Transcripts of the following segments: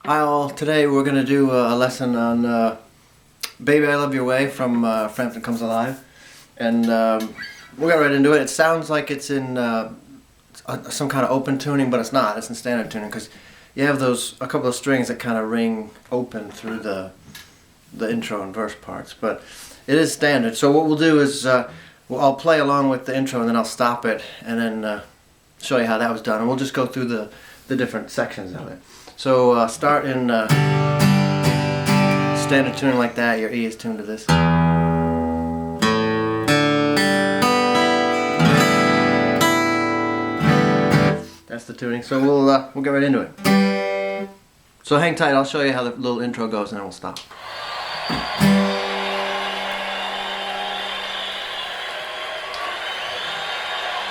Hi all, today we're going to do a lesson on Baby I Love Your Way from Frampton Comes Alive. And we'll get right into it. It sounds like it's in some kind of open tuning, but it's not. It's in standard tuning because you have a couple of strings that kind of ring open through the intro and verse parts. But it is standard. So what we'll do is I'll play along with the intro and then I'll stop it and then show you how that was done. And we'll just go through the different sections of it. So start in standard tuning like that. Your E is tuned to this. That's the tuning. So we'll get right into it. So hang tight. I'll show you how the little intro goes, and then we'll stop.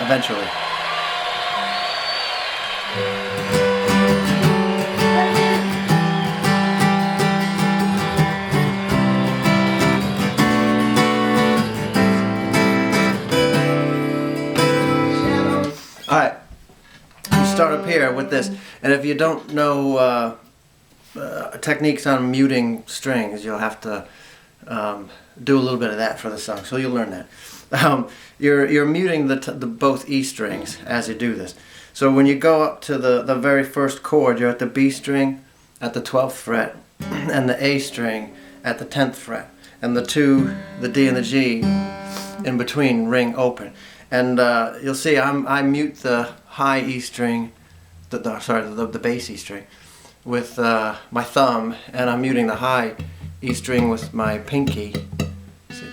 Eventually. Alright, we start up here with this, and if you don't know techniques on muting strings, you'll have to do a little bit of that for the song, so you'll learn that. You're muting the both E strings as you do this. So when you go up to the very first chord, you're at the B string at the 12th fret, and the A string at the 10th fret, and the D and the G in between ring open. And you'll see I mute the high E string, the bass E string, with my thumb, and I'm muting the high E string with my pinky. See,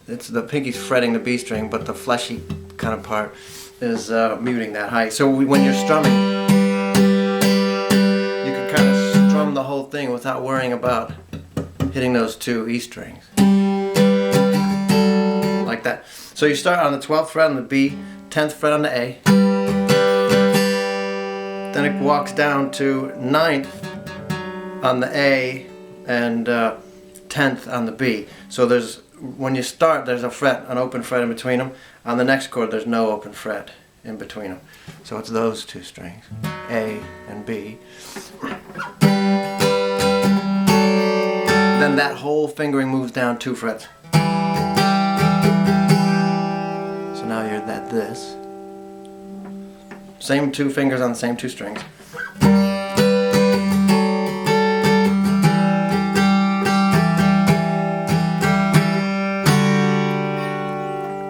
the pinky's fretting the B string, but the fleshy kind of part is muting that high. So when you're strumming, you can kind of strum the whole thing without worrying about hitting those two E strings. Like that. So you start on the 12th fret on the B, 10th fret on the A, then it walks down to 9th on the A and 10th on the B. So when you start, there's an open fret in between them. On the next chord, there's no open fret in between them. So it's those two strings, A and B. Then that whole fingering moves down 2 frets. So now you're at this. Same 2 fingers on the same 2 strings.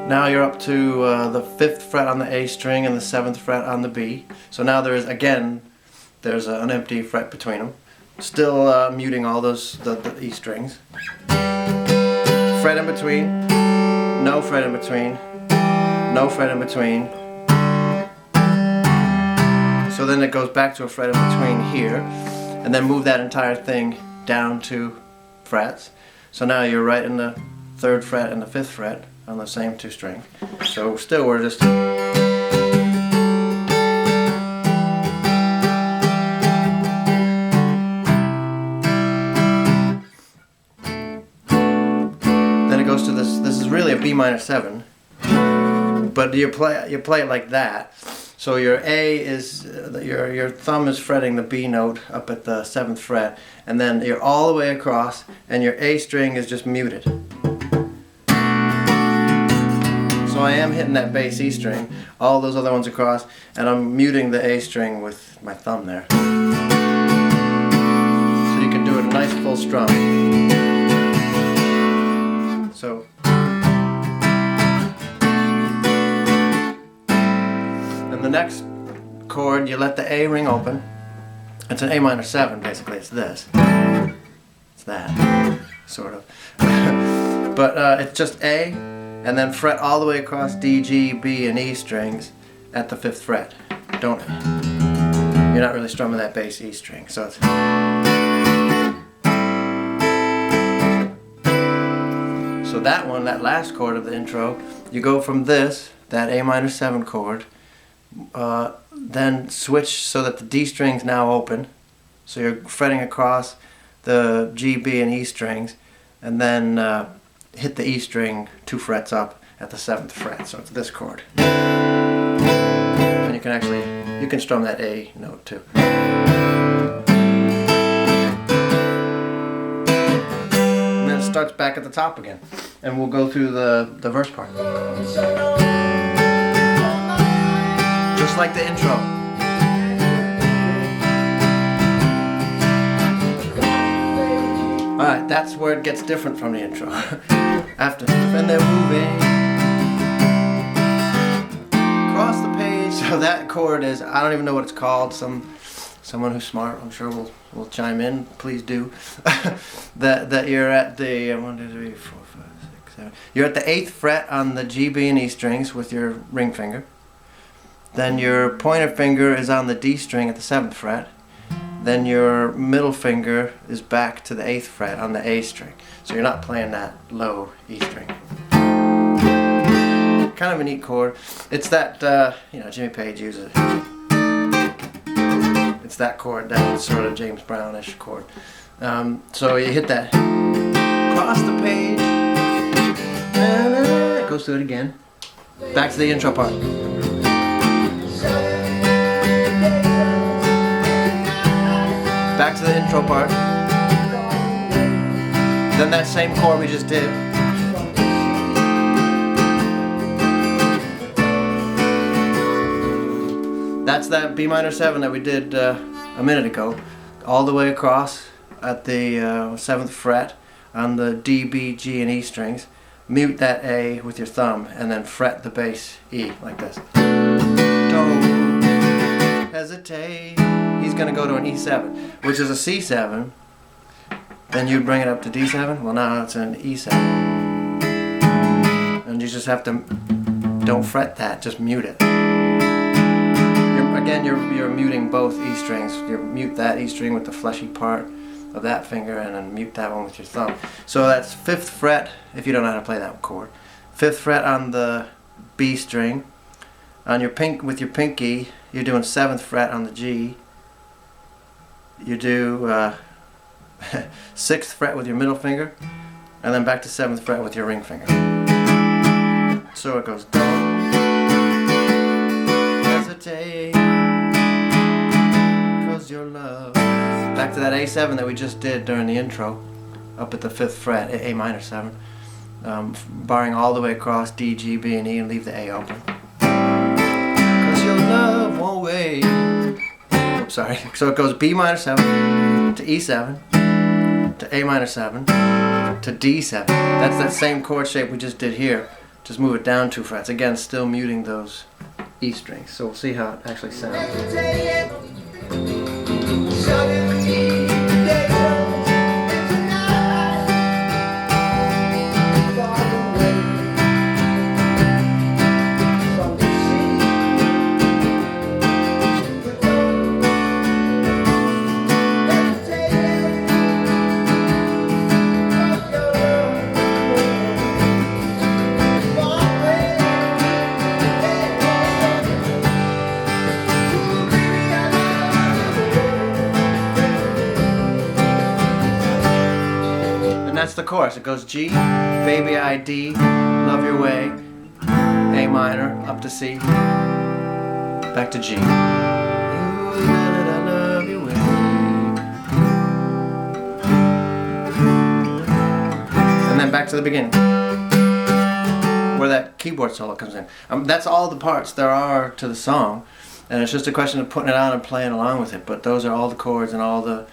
Now you're up to the 5th fret on the A string and the 7th fret on the B. So now there's an empty fret between them. Still muting all the E strings. Fret in between, no fret in between, no fret in between. So then it goes back to a fret in between here, and then move that entire thing down 2 frets. So now you're right in the 3rd fret and the 5th fret on the same 2 strings. So still we're just... Then it goes to this is really a B minor 7, but you play it like that. So your A is, your thumb is fretting the B note up at the 7th fret, and then you're all the way across, and your A string is just muted. So I am hitting that bass E string, all those other ones across, and I'm muting the A string with my thumb there. So you can do it a nice full strum. So. And the next chord, you let the A ring open. It's an A minor 7, basically. It's this. It's that, sort of. But it's just A, and then fret all the way across D, G, B, and E strings at the 5th fret. You're not really strumming that bass E string. So it's... So that last chord of the intro, you go from that A minor 7 chord, then switch so that the D string's now open. So you're fretting across the G, B, and E strings, and then hit the E string 2 frets up at the 7th fret. So it's this chord. And you can strum that A note too. starts back at the top again. And we'll go through the verse part. Just like the intro. Alright, that's where it gets different from the intro. After, and they're moving across the page. So that chord is, I don't even know what it's called. Someone who's smart, I'm sure will chime in. Please do. that you're at the 1, 2, 3, 4, 5, 6, 7. You're at the 8th fret on the G, B, and E strings with your ring finger. Then your pointer finger is on the D string at the 7th fret. Then your middle finger is back to the 8th fret on the A string. So you're not playing that low E string. Kind of a neat chord. It's that, Jimmy Page uses it. It's that chord, that sort of James Brownish chord. So you hit that. Across the page. It goes through it again. Back to the intro part. Back to the intro part. Then that same chord we just did. That's that B minor 7 that we did a minute ago. All the way across at the 7th fret on the D, B, G, and E strings. Mute that A with your thumb and then fret the bass E like this. Don't hesitate. He's going to go to an E7, which is a C7. Then you'd bring it up to D7. Well, now it's an E7. And you just have to, don't fret that, just mute it. Again, you're muting both E strings. You mute that E string with the fleshy part of that finger and then mute that one with your thumb. So that's 5th fret, if you don't know how to play that chord. 5th fret on the B string. On your with your pinky, you're doing 7th fret on the G. You do 6th fret with your middle finger, and then back to 7th fret with your ring finger. So it goes don't hesitate, 'cause your love. Back to that A7 that we just did during the intro, up at the 5th fret, A minor 7, barring all the way across D, G, B, and E, and leave the A open. 'Cause your love won't wait. Sorry. So it goes B minor 7 to E7 to A minor 7 to D7. That's that same chord shape we just did here. Just move it down 2 frets. Again, still muting those E strings. So we'll see how it actually sounds. That's the chorus. It goes G, baby I D, love your way, A minor, up to C, back to G. Love your way. And then back to the beginning, where that keyboard solo comes in. That's all the parts there are to the song, and it's just a question of putting it on and playing along with it. But those are all the chords and all the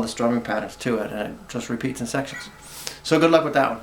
strumming patterns to it, and it just repeats in sections. So good luck with that one.